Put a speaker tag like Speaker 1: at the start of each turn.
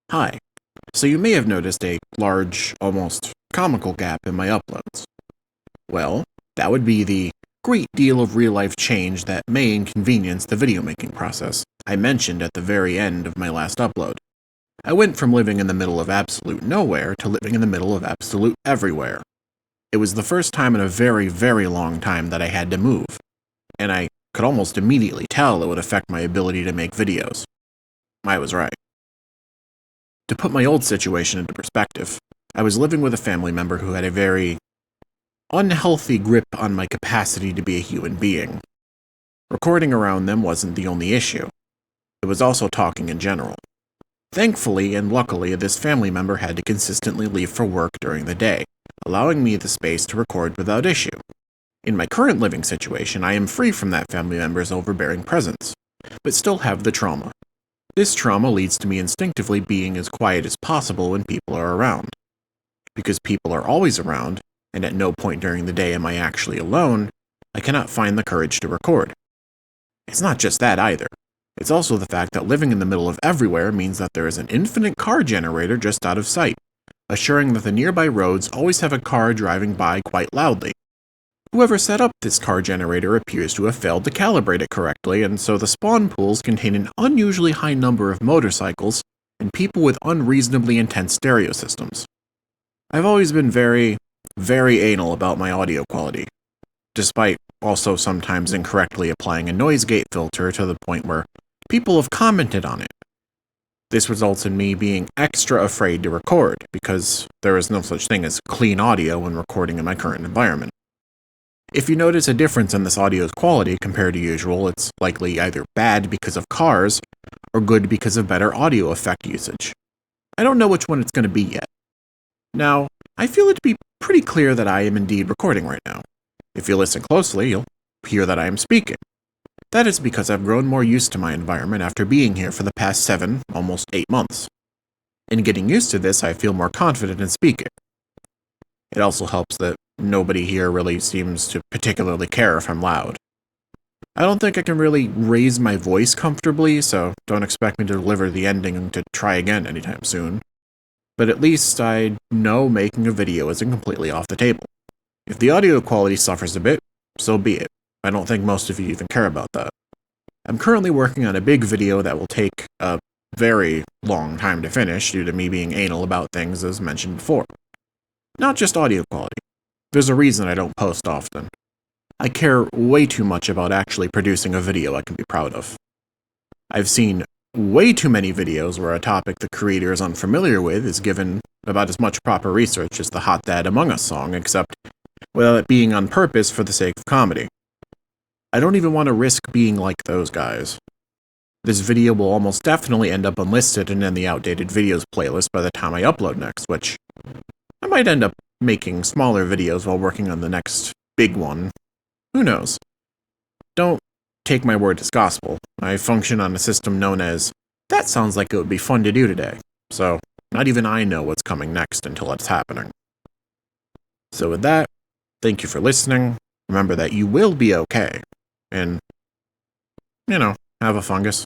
Speaker 1: Hi. So you may have noticed a large, almost comical gap in my uploads. Well, that would be the great deal of real-life change that may inconvenience the video making process I mentioned at the very end of my last upload. I went from living in the middle of absolute nowhere to living in the middle of absolute everywhere. It was the first time in a very, very long time that I had to move, and I could almost immediately tell it would affect my ability to make videos. I was right. To put my old situation into perspective, I was living with a family member who had a very unhealthy grip on my capacity to be a human being. Recording around them wasn't the only issue. It was also talking in general. Thankfully and luckily, this family member had to consistently leave for work during the day, allowing me the space to record without issue. In my current living situation, I am free from that family member's overbearing presence, but still have the trauma. This trauma leads to me instinctively being as quiet as possible when people are around. Because people are always around, and at no point during the day am I actually alone, I cannot find the courage to record. It's not just that either. It's also the fact that living in the middle of everywhere means that there is an infinite car generator just out of sight, assuring that the nearby roads always have a car driving by quite loudly. Whoever set up this car generator appears to have failed to calibrate it correctly, and so the spawn pools contain an unusually high number of motorcycles and people with unreasonably intense stereo systems. I've always been very, very anal about my audio quality, despite also sometimes incorrectly applying a noise gate filter to the point where people have commented on it. This results in me being extra afraid to record, because there is no such thing as clean audio when recording in my current environment. If you notice a difference in this audio's quality compared to usual, it's likely either bad because of cars, or good because of better audio effect usage. I don't know which one it's going to be yet. Now, I feel it to be pretty clear that I am indeed recording right now. If you listen closely, you'll hear that I am speaking. That is because I've grown more used to my environment after being here for the past 7, almost 8 months. In getting used to this, I feel more confident in speaking. It also helps that nobody here really seems to particularly care if I'm loud. I don't think I can really raise my voice comfortably, so don't expect me to deliver the ending and to try again anytime soon. But at least I know making a video isn't completely off the table. If the audio quality suffers a bit, so be it. I don't think most of you even care about that. I'm currently working on a big video that will take a very long time to finish due to me being anal about things as mentioned before. Not just audio quality. There's a reason I don't post often. I care way too much about actually producing a video I can be proud of. I've seen way too many videos where a topic the creator is unfamiliar with is given about as much proper research as the Hot Dad Among Us song, except without it being on purpose for the sake of comedy. I don't even want to risk being like those guys. This video will almost definitely end up unlisted and in the outdated videos playlist by the time I upload next, which I might end up making smaller videos while working on the next big one. Who knows? Don't take my word as gospel. I function on a system known as, that sounds like it would be fun to do today. So, not even I know what's coming next until it's happening. So with that, thank you for listening. Remember that you will be okay. And, have a fungus.